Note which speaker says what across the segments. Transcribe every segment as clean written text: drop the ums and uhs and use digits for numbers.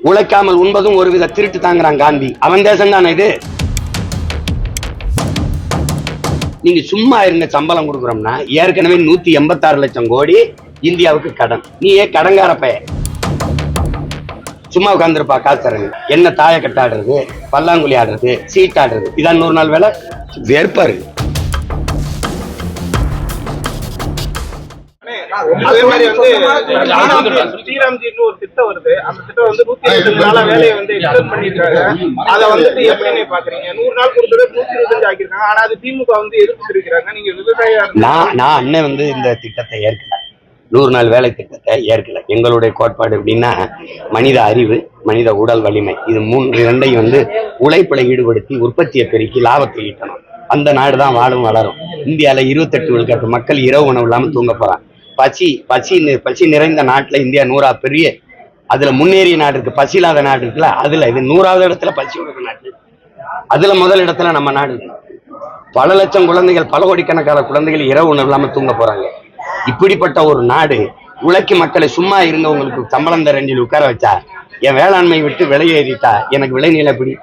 Speaker 1: உழைக்காமல் உண்பதும் ஒருவித திருட்டு தாங்கிறான் காந்தி. அவன் தேசம் தானே இது. நீங்க சும்மா இருங்க, சம்பளம் கொடுக்குறோம்னா ஏற்கனவே 186 லட்சம் கோடி இந்தியாவுக்கு கடன். நீ ஏன் கடங்கார பைய சும்மா உட்காந்துருப்பா காசு தரங்க. என்ன தாய கட்டாடுறது, பல்லாங்குழி ஆடுறது, சீட் ஆடுறது, இதான் 100 நாள் வேலை. வேறுபாரு.
Speaker 2: அதே மாதிரி ஸ்ரீராம்ஜின்னு ஒரு திட்டம் வருது. அந்த திட்டம் 125 நாளா வேலையை எக்ஸ்டெண்ட் பண்ணிருக்காங்க. அதை எப்படி பாக்குறீங்க? 100 நாள் கொடுத்தது 125 ஆக்கிருக்காங்க. ஆனா அது திமுக எதிர்ப்பு தெரிவிக்கிறாங்க. நீங்க விவசாய
Speaker 1: நான் அண்ணன் இந்த திட்டத்தை ஏற்கல, 100 நாள் வேலை திட்டத்தை ஏற்கல. எங்களுடைய கோட்பாடு எப்படின்னா, மனித அறிவு, மனித உடல் வலிமை, இது ரெண்டையும் உழைப்புல ஈடுபடுத்தி உற்பத்தியை பெருக்கி லாபத்தை ஈட்டணும். அந்த நாடுதான் வாழும் வளரும். இந்தியால 28 விழுக்காட்டு மக்கள் இரவு உணவு இல்லாம தூங்க போறான். பசி நிறைந்த நாட்டுல இந்தியா 100 பெரிய, அதுல முன்னேறிய நாடு இருக்கு, பசி இல்லாத நாடு இருக்குல்ல, அதுல இது 100வது இடத்துல பசி உள்ள நாடு. அதுல முதல் இடத்துல நம்ம நாடு. பல லட்சம் குழந்தைகள், பல கோடிக்கணக்கான குழந்தைகள் இரவு உணவு இல்லாம தூங்க போறாங்க. இப்படிப்பட்ட ஒரு நாடு உழைக்கும் மக்களை சும்மா இருந்தவங்களுக்கு சம்பளம் தரண்டில் உட்கார வச்சா, என் வேளாண்மை விட்டு விலையேறிட்டா எனக்கு விளைநிலை எப்படி?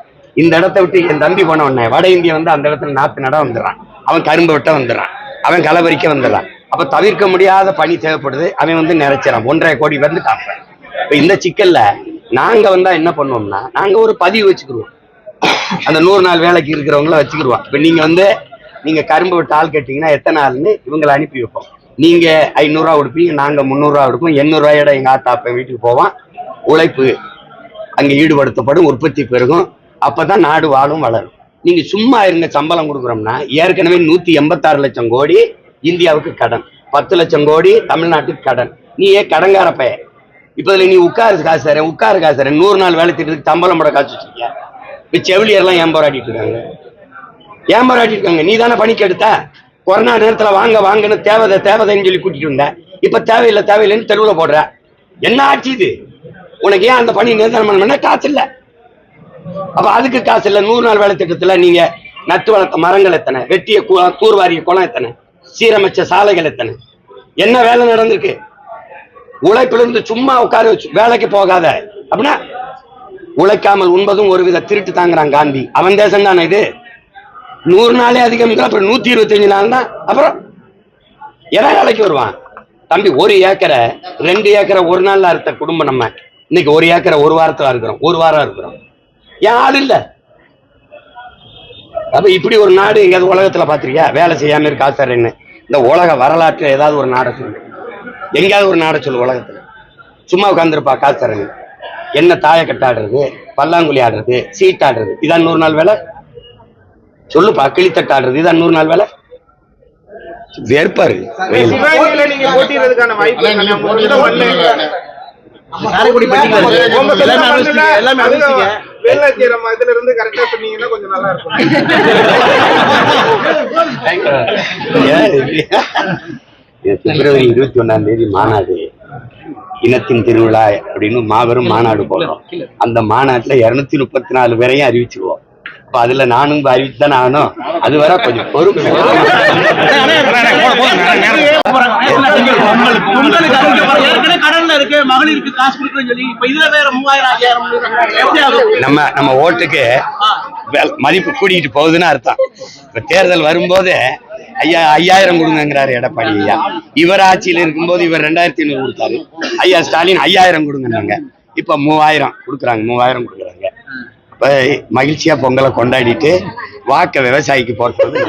Speaker 1: இந்த இடத்த விட்டு என் தம்பி போன உடனே வட இந்தியா அந்த இடத்துல நாத்து நட வந்துடுறான், அவன் கரும்பு வெட்ட வந்துடுறான், அவன் களபறிக்க வந்துடுறான். அப்ப தவிர்க்க முடியாத பணி தேவைப்படுது, அவன் நிறைச்சிடான். 1.5 கோடி வந்துட்டான். இப்ப இந்த சிக்கல்ல நாங்க என்ன பண்ணுவோம்னா, நாங்க ஒரு பதிவு வச்சுக்கிடுவோம். அந்த 100 நாள் வேலைக்கு இருக்கிறவங்கள வச்சுக்கிடுவோம். இப்ப நீங்க கரும்பு விட்டு ஆள் கேட்டீங்கன்னா எத்தனை நாள்னு இவங்களை அனுப்பி வைப்போம். நீங்க 500 ரூபா கொடுப்பீங்க, நாங்க 300 ரூபா கொடுப்போம். 800 ரூபாயோட எங்க ஆத்தாப்ப வீட்டுக்கு போவான். உழைப்பு அங்க ஈடுபடுத்தப்படும், உற்பத்தி பெருகும். அப்பதான் நாடு வாழும் வளரும். நீங்க சும்மா இருங்க, சம்பளம் கொடுக்குறோம்னா ஏற்கனவே 186 லட்சம் கோடி இந்தியாவுக்கு கடன், 10 லட்சம் கோடி தமிழ்நாட்டுக்கு கடன். நீ ஏன் கடங்கார பைய? இப்ப நீ உட்காரு காசு தரேன், 100 நாள் வேலை திட்டத்துக்கு சம்பளம் போட காசு வச்சிருக்கிய. இப்ப செவிலியர்லாம் ஏன் போராடிட்டு இருக்காங்க? நீ தானே பணிக்கு எடுத்த. கொரோனா நேரத்துல வாங்கன்னு தேவைன்னு சொல்லி கூட்டிட்டு வந்த. இப்ப தேவையில்லைன்னு தெருவுல போடுற. என்ன ஆச்சு இது? உனக்கு ஏன் அந்த பணி நிர்ணயம் பண்ண காசு இல்ல? அப்ப அதுக்கு காசு இல்ல. 100 நாள் வேலை திட்டத்துல நீங்க நட்டு வளர்த்த மரங்கள் எத்தனை, வெட்டிய தூர்வாரிய குளம் எத்தனை, சீரமைச்ச சாலைகள் எத்தனை, என்ன வேலை நடந்திருக்கு? உழைப்பிலிருந்து சும்மா உட்கார வேலைக்கு போகாத அப்படின்னா, உழைக்காமல் உண்பதும் ஒருவித திருட்டு தாங்கிறான் காந்தி. அவன் தேசம் தானே இது. 100 நாளே அதிகம், அப்புறம் 125 நாள் தான். அப்புறம் எவன் வேலைக்கு வருவான்? தம்பி, 1 ஏக்கரை 2 ஏக்கரை ஒரு நாள்ல அறுத்த குடும்பம் நம்ம. இன்னைக்கு 1 ஏக்கரை 1 வாரத்துல இருக்கிறோம், 1 வாரம் இருக்கிறோம். ஏன் ஆள் இல்ல? அப்ப இப்படி ஒரு நாடு எங்கேயாவது உலகத்துல பாத்திருக்கியா? வேலை செய்யாம இருக்கு ஆசாரன்னு. இந்த உலக வரலாற்றுல ஏதாவது ஒரு நாடை சொல்லு, எங்கேயாவது ஒரு நாடை சொல்லு உலகத்துல. சும்மா உட்காந்துருப்பா காசு தரங்க. என்ன தாய கட்டாடுறது, பல்லாங்குழி ஆடுறது, சீட் ஆடுறது, இதான் 100 நாள் வேலை. சொல்லுப்பா, கிளித்தட்டு ஆடுறது, இதான் 100 நாள் வேலை. வேறுபாரு. பிப்ரவரி 21ஆம் தேதி மாநாடு, இனத்தின் திருவிழா அப்படின்னு மாபெரும் மாநாடு போடுறோம். அந்த மாநாட்டுல 234 பேரையும் அறிவிச்சிருவோம். அப்ப அதுல நானும் அறிவிச்சுதானே ஆகணும். அது வர கொஞ்சம் பொறுப்பு. நம்ம ஓட்டுக்கு மதிப்பு கூட்டிகிட்டு போகுதுன்னு அர்த்தம். இப்ப தேர்தல் வரும்போது 5000 கொடுங்கிறாரு எடப்பாடி ஐயா. இவர் ஆட்சியில் இருக்கும்போது இவர் 2500 கொடுத்தாரு. ஐயா ஸ்டாலின் 5000 கொடுங்க. இப்ப 3000 கொடுக்குறாங்க. 3000 கொடுக்குறாங்க. மகிழ்ச்சியா பொங்கலை கொண்டாடிட்டு வாக்க விவசாயிக்கு போறது.